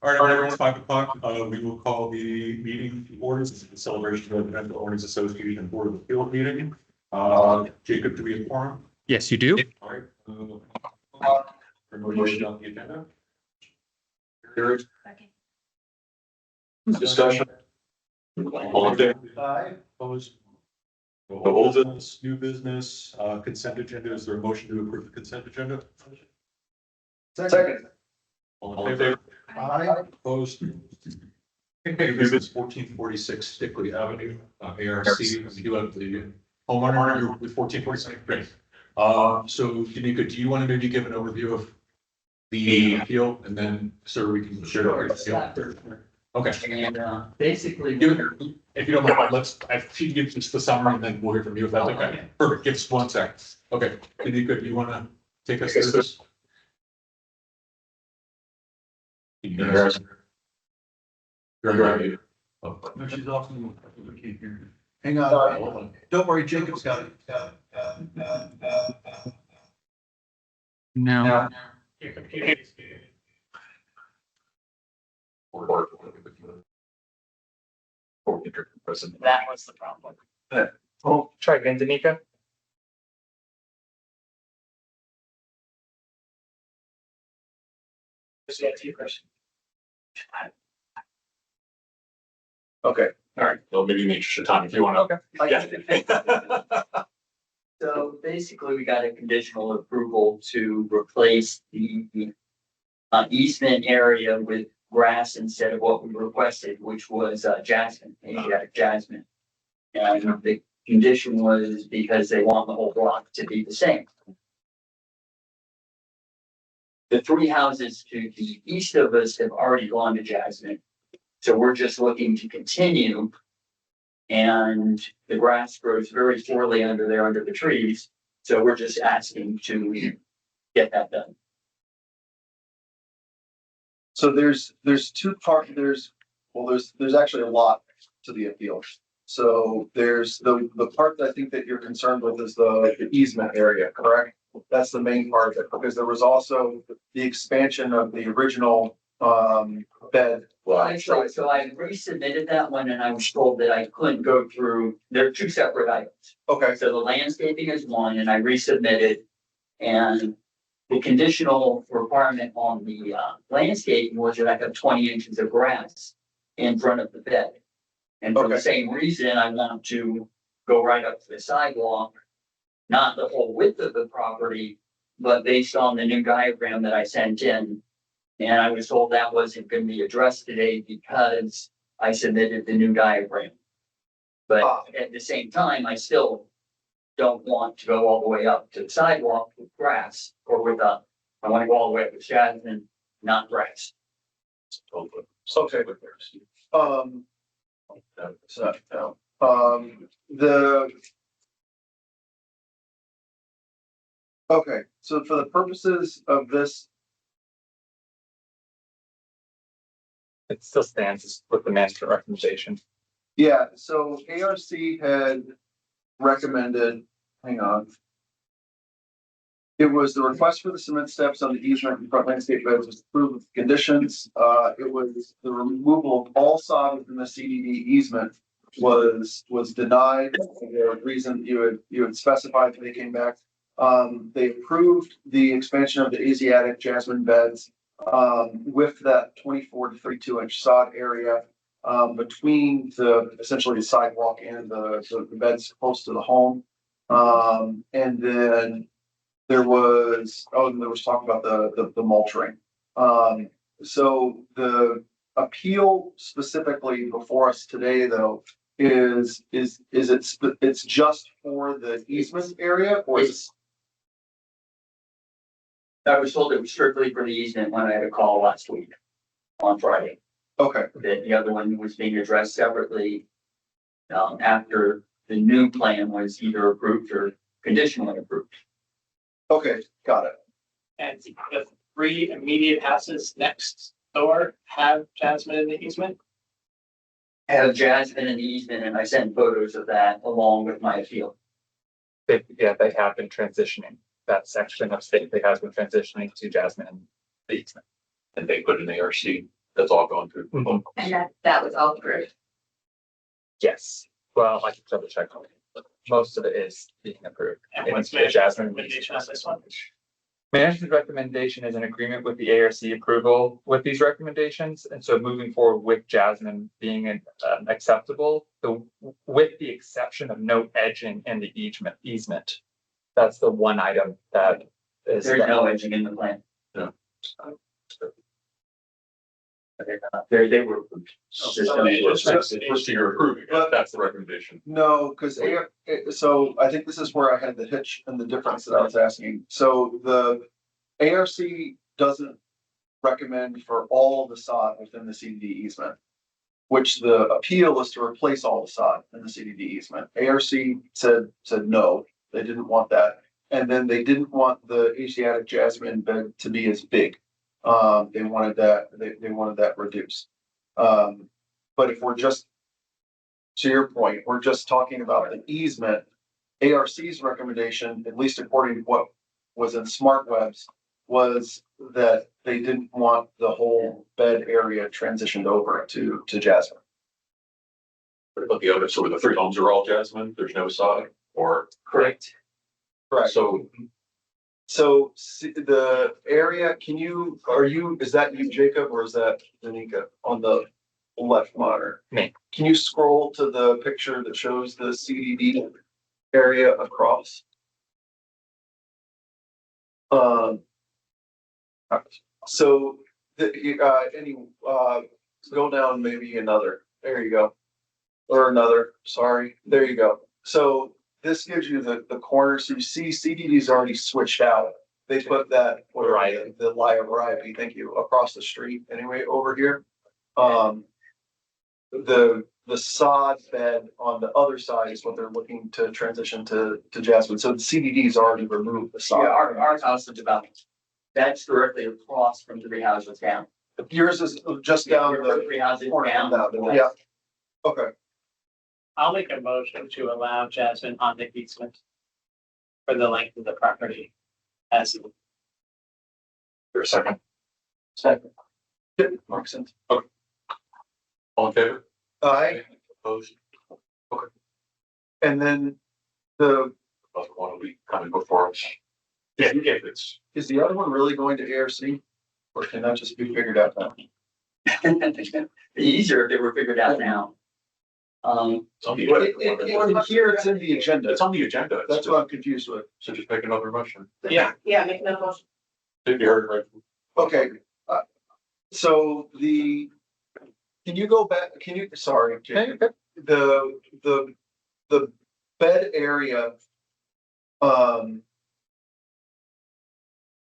All right, everyone, it's 5 o'clock. We will call the meeting to order. This is the celebration of the Rental Owners Association Board of Appeals meeting. Jacob, do we have a quorum? Yes, you do. All right. Motion on the agenda. Discussion. All in favor? Aye. Opposed? No old business, new business, consent agenda. Is there a motion to approve the consent agenda? Second. All in favor? Aye. Opposed? Okay, business 1446 Stickley Avenue, ARC. You have the homeowner with 1446. Great. So Danica, do you want to maybe give an overview of the appeal and then so we can share? Okay. And basically, If you don't mind, if you give just the summary and then we'll hear from you if that's okay. Perfect. Give us 1 sec. Okay. Danica, do you want to take us through this? You're right. No, she's off. We can't hear her. Hang on. Don't worry, Jacob's got it. No. your computer is good. That was the problem. Oh, try again, Danica. Just answer your question. Okay. All right. Well, maybe make sure time if you want to. Okay. Yeah. So basically, we got a conditional approval to replace the easement area with grass instead of what we requested, which was jasmine, Asiatic jasmine. And the condition was because they want the whole block to be the same. The 3 houses to the east of us have already gone to jasmine. So we're just looking to continue. And the grass grows very poorly under there, under the trees. So we're just asking to get that done. So there's two parts, there's actually a lot to the appeal. So there's the part that I think that you're concerned with is the easement area, correct? That's the main part of it, because there was also the expansion of the original bed. Well, actually, so I resubmitted that one and I was told that I couldn't go through, they're 2 separate items. Okay, So the landscaping is one and I resubmitted. And the conditional requirement on the landscaping was that I have 20 inches of grass in front of the bed. And for Okay. the same reason, I want to go right up to the sidewalk, not the whole width of the property, but based on the new diagram that I sent in. And I was told that wasn't going to be addressed today because I submitted the new diagram. But at the same time, I still don't want to go all the way up to the sidewalk with grass or with I want to go all the way up with jasmine, not grass. okay. Okay, so for the purposes of this, It still stands with the master recommendation. yeah, so ARC had recommended, hang on. It was the request for the cement steps on the easement and front landscape beds was approved with conditions. It was the removal of all sod within the CDD easement was denied. The reason you had specified when they came back. They approved the expansion of the Asiatic jasmine beds with that 24 to 32 inch sod area between essentially the sidewalk and the beds close to the home. And then there was talk about the mulching. So the appeal specifically before us today, though, is it's just for the easement area, or I was told it was strictly for the easement when I had a call last week on Friday. okay, That the other one was being addressed separately after the new plan was either approved or conditionally approved. okay, got it. And the 3 immediate houses next door have jasmine in the easement? I have jasmine in the easement and I sent photos of that along with my appeal. They have been transitioning. That section of state, they have been transitioning to jasmine and the easement. And they put an ARC That's all gone through. And that was all approved. Yes, well, I can double check on it, but most of it is being approved. And in what's the management's Jasmine. recommendation on this one? Management's recommendation is in agreement with the ARC approval with these recommendations, and so moving forward with Jasmine being acceptable, with the exception of no edging in the easement. That's the one item that is. There's no edging in the plan. No. They were. First you're approving it, that's the recommendation. No, because so I think this is where I had the hitch and the difference that I was asking. So the ARC doesn't recommend for all the sod within the CDD easement, which the appeal is to replace all the sod in the CDD easement. ARC said no, they didn't want that. And then they didn't want the Asiatic jasmine bed to be as big. They wanted that, they wanted that reduced. But if we're just, to your point, we're just talking about the easement, ARC's recommendation, at least according to what was in Smart Webs, was that they didn't want the whole bed area transitioned over to Jasmine. What about the other, so the 3 homes are all Jasmine, there's no sod, or? Correct. Correct. So the area, is that you, Jacob, or is that Danica on the left monitor? Me. Can you scroll to the picture that shows the CDD area across? So go down maybe another, there you go. Or another, sorry, there you go. So this gives you the corner, so you see CDD's already switched out. They put that, the variety, thank you, across the street anyway, over here. The sod bed on the other side is what they're looking to transition to Jasmine. So the CDD's already removed the sod. Yeah, our house is about, that's directly across from 3 houses down. Yours is just down the 3 houses corner down. yeah, okay. I'll make a motion to allow Jasmine on the easement for the length of the property as Your second, Second. Makes sense. all in favor? Aye, Opposed? and then the, Other one will be coming before us. Yeah, if it's, is the other one really going to ARC? Or can that just be figured out now? Be easier if they were figured out now. it's on the. Here it's in the agenda. It's on the agenda. It's That's just- what I'm confused with. So just make another motion. Yeah. Yeah, make no motion. Did you hear it right? Okay, so can you go back, sorry, Jacob. The bed area,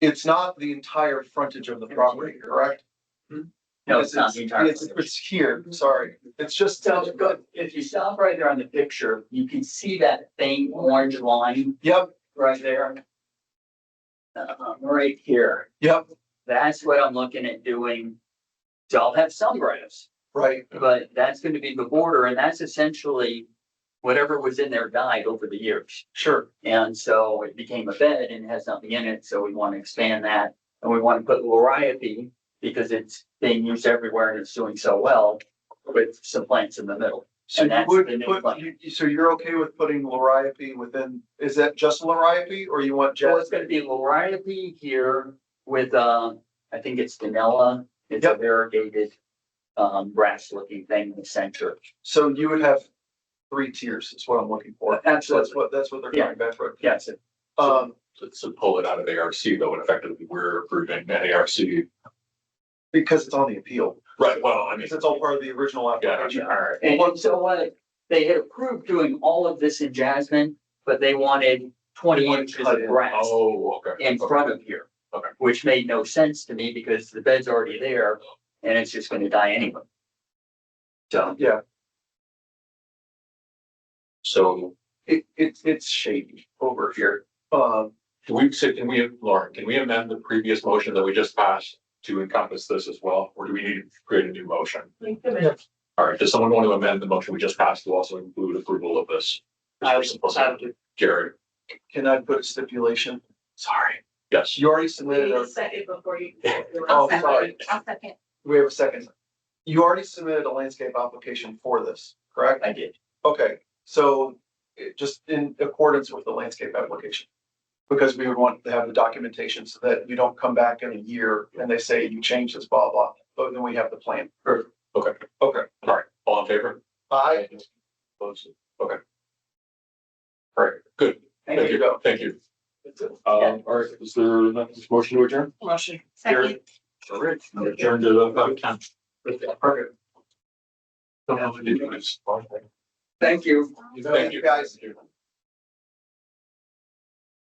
it's not the entire frontage of the property, correct? No, it's not the entire. It's here, sorry, it's just. So if you stop right there on the picture, you can see that faint orange line Yep, right there. Right here. yep, That's what I'm looking at doing. So I'll have some grass, right, but that's going to be the border, and that's essentially whatever was in there died over the years. sure, And so it became a bed and has nothing in it, so we want to expand that. And we want to put liriopy because it's being used everywhere and it's doing so well with some plants in the middle. so And you that's would the new put, plan. so you're okay with putting liriopy within, is that just liriopy, or you want So it's jasmine? gonna be liriopy here with, I think it's vanilla. It's a Yep. variegated, brass looking thing in the center. So you would have 3 tiers, is what I'm looking for. Absolutely. That's what they're Yeah. coming back for. Yes, So pull it out of ARC though, and effectively we're approving an ARC. Because it's on the appeal, Right, well, I mean, because it's all part of the original application. and so what, they had approved doing all of this in Jasmine, but they wanted 20 inches cut of in. grass oh, okay. in front of here. Okay. Which made no sense to me because the bed's already there and it's just gonna die anyway. So, So It's shady over here. can we amend the previous motion that we just passed to encompass this as well, or do we need to create a new motion? All right, does someone want to amend the motion we just passed to also include approval of this? I would do. Jared, Can I put a stipulation? Sorry. yes. You already submitted Wait a, a second before you. Oh, sorry. I'll second. we have a second. You already submitted a landscape application for this, correct? I did. Okay, so just in accordance with the landscape application. Because we would want to have the documentation so that you don't come back in a year and they say you changed this, blah, blah, but then we have the plan. Okay, Okay, all right, all in favor? I, Opposed? Okay. All right, good. there you go. Thank you. That's it. All right, is there a motion to adjourn? Motion. Second. All right, adjourn to about 10. Perfect. Don't know what to do. Thank you. Thank you, guys. Thank you.